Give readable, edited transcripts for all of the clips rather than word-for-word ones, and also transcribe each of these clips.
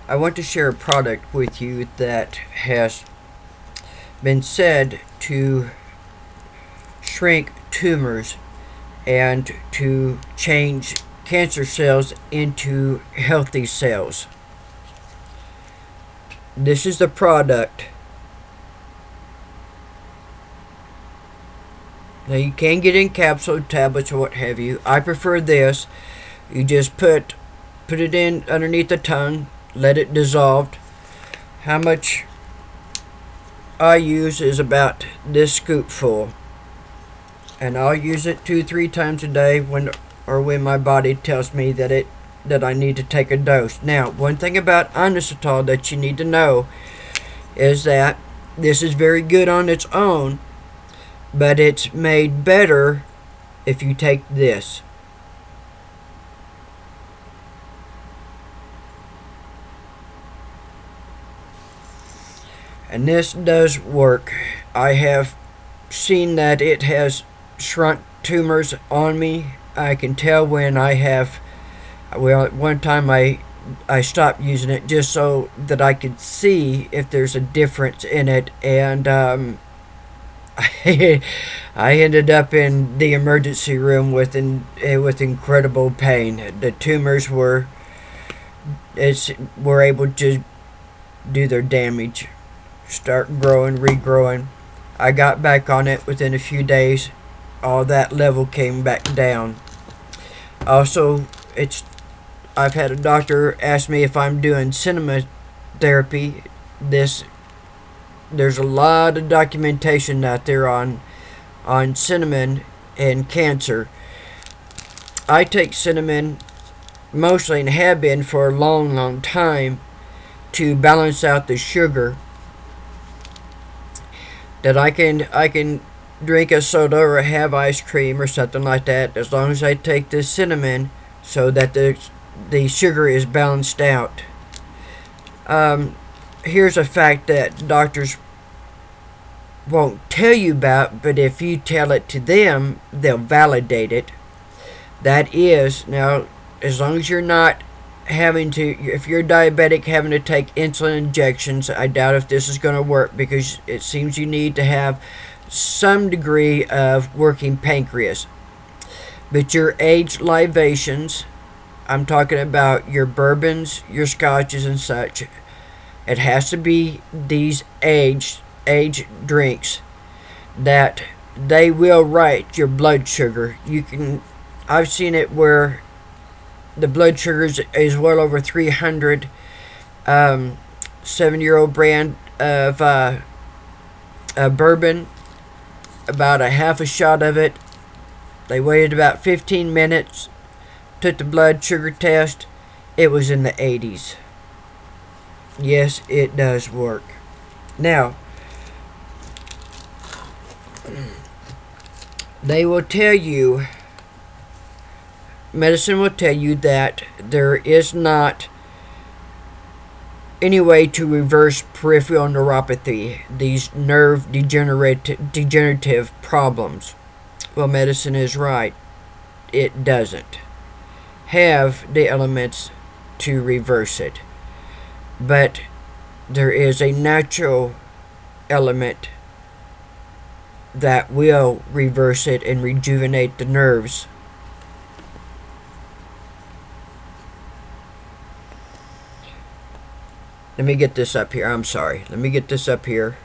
I want to share a product with you that has been said to shrink tumors and to change cancer cells into healthy cells. This is the product. Now you can get in capsule, tablets, or what have you. I prefer this. You just put it in underneath the tongue, let it dissolve. How much I use is about this scoopful, and I'll use it 2-3 times a day when my body tells me that I need to take a dose. Now, one thing about inositol that you need to know is that this is very good on its own, but it's made better if you take this. And this does work. I have seen that it has shrunk tumors on me. I can tell when I have, well, at one time I stopped using it just so that I could see if there's a difference in it, and I ended up in the emergency room with incredible pain. The tumors were able to do their damage, start growing, regrowing. I got back on it within a few days. All that level came back down. Also, I've had a doctor ask me if I'm doing cinema therapy. There's a lot of documentation out there on cinnamon and cancer. I take cinnamon mostly, and have been for a long time, to balance out the sugar. That I can drink a soda or have ice cream or something like that, as long as I take this cinnamon so that the sugar is balanced out. Here's a fact that doctors won't tell you about, but if you tell it to them, they'll validate it. That is, now, as long as you're not having to, if you're diabetic, having to take insulin injections, I doubt if this is going to work, because it seems you need to have some degree of working pancreas. But your aged libations, I'm talking about your bourbons, your scotches and such, it has to be these aged drinks, that they will right your blood sugar. I've seen it where the blood sugar is well over 300. 7-year-old brand of bourbon, about a half a shot of it. They waited about 15 minutes, took the blood sugar test. It was in the 80s. Yes, it does work. Now, they will tell you, medicine will tell you that there is not any way to reverse peripheral neuropathy, these nerve degenerative problems. Well, medicine is right. It doesn't have the elements to reverse it. But there is a natural element that will reverse it and rejuvenate the nerves. Let me get this up here. I'm sorry. Let me get this up here.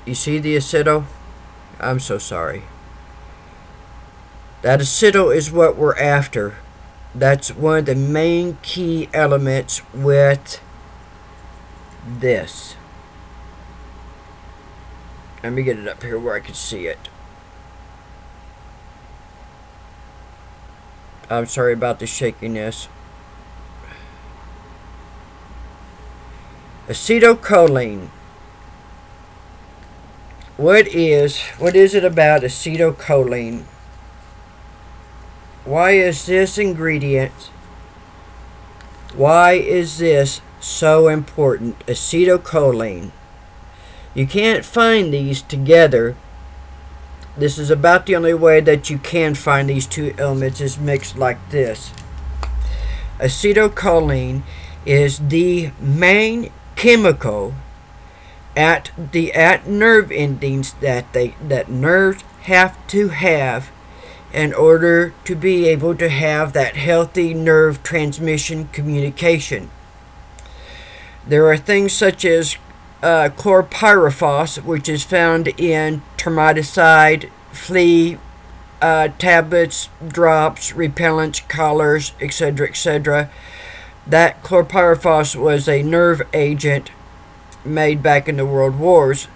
You see the acetyl? I'm so sorry. That acetyl is what we're after. That's one of the main key elements with this. Let me get it up here where I can see it. I'm sorry about the shakiness. Acetylcholine. What is it about acetylcholine? Why is this ingredient, why is this so important? Acetylcholine. You can't find these together. This is about the only way that you can find these two elements, is mixed like this. acetylcholine is the main chemical at nerve endings that nerves have to have in order to be able to have that healthy nerve transmission communication. There are things such as chlorpyrifos, which is found in termiticide, flea tablets, drops, repellents, collars, etc., etc. That chlorpyrifos was a nerve agent made back in the World Wars,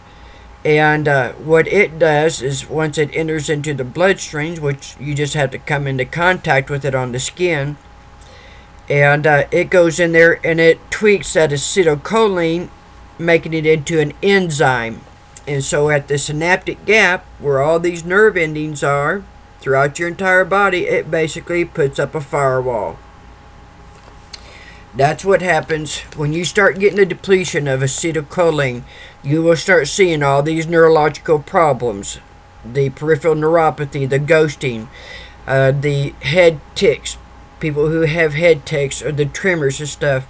and what it does is once it enters into the bloodstream, which you just have to come into contact with it on the skin, and it goes in there and it tweaks that acetylcholine, making it into an enzyme. And so at the synaptic gap where all these nerve endings are throughout your entire body, it basically puts up a firewall. That's what happens when you start getting a depletion of acetylcholine. You will start seeing all these neurological problems, the peripheral neuropathy, the ghosting, the head tics, people who have head tics, or the tremors and stuff.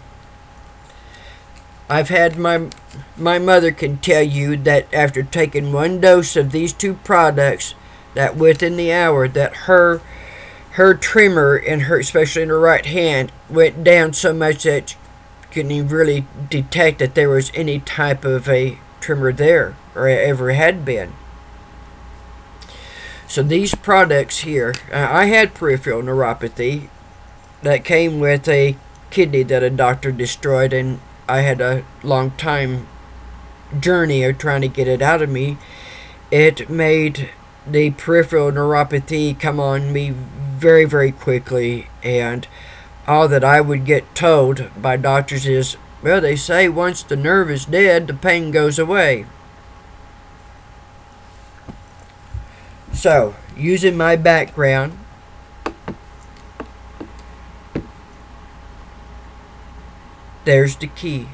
I've had my mother can tell you that after taking one dose of these two products, that within the hour that her tremor in her, especially in her right hand, went down so much that you couldn't even really detect that there was any type of a tremor there, or ever had been. So these products here, I had peripheral neuropathy that came with a kidney that a doctor destroyed, and I had a long time journey of trying to get it out of me. It made the peripheral neuropathy come on me very, very quickly, and all that I would get told by doctors is, well, they say once the nerve is dead, the pain goes away. So, using my background, there's the key.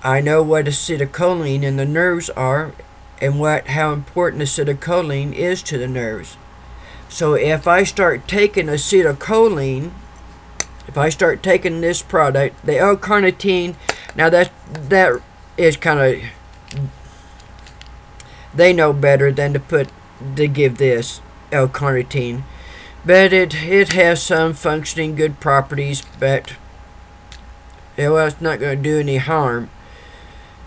I know what acetylcholine in the nerves are, and how important acetylcholine is to the nerves. So if I start taking acetylcholine, if I start taking this product, the L-carnitine, now that is kind of, they know better than to give this L-carnitine, but it has some functioning good properties, but well, it's not going to do any harm.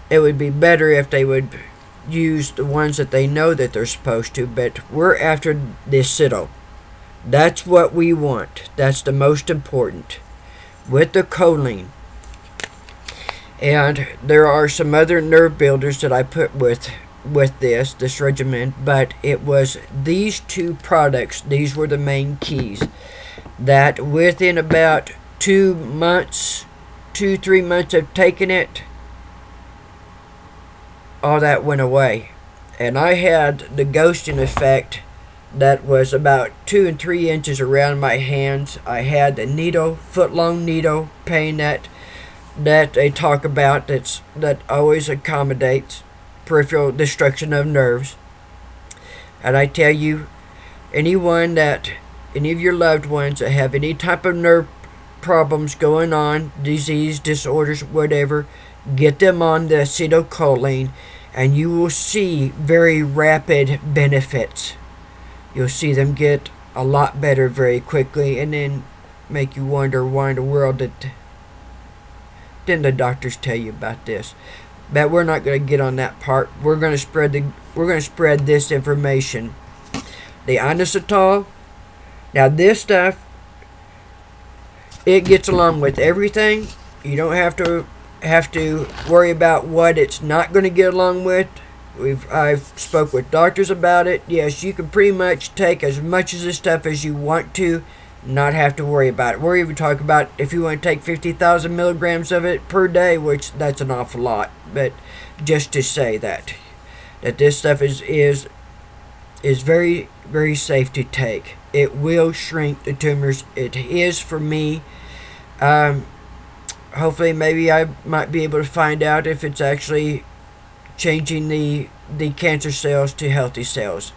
It would be better if they would use the ones that they know that they're supposed to, but we're after the acetyl. That's what we want. That's the most important with the choline. And there are some other nerve builders that I put with this regimen, but it was these two products. These were the main keys that within about 2 months, 2-3 months of taking it, all that went away. And I had the ghosting effect that was about 2 and 3 inches around my hands. I had the needle, foot-long needle pain that they talk about, that always accommodates peripheral destruction of nerves. And I tell you, any of your loved ones that have any type of nerve problems going on, disease, disorders, whatever, get them on the acetylcholine, and you will see very rapid benefits. You'll see them get a lot better very quickly, and then make you wonder why in the world didn't the doctors tell you about this. But we're not going to get on that part. We're going to spread this information. The inositol. Now this stuff, it gets along with everything. You don't have to worry about what it's not going to get along with. I've spoke with doctors about it. Yes, you can pretty much take as much of this stuff as you want to, not have to worry about it. We're even talking about if you want to take 50,000 milligrams of it per day, which that's an awful lot. But just to say that this stuff is very, very safe to take. It will shrink the tumors. It is for me. Hopefully, maybe I might be able to find out if it's actually changing the cancer cells to healthy cells.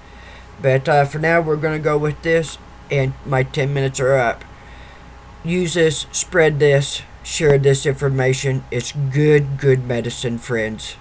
But for now, we're going to go with this, and my 10 minutes are up. use this, spread this, share this information. It's good medicine, friends.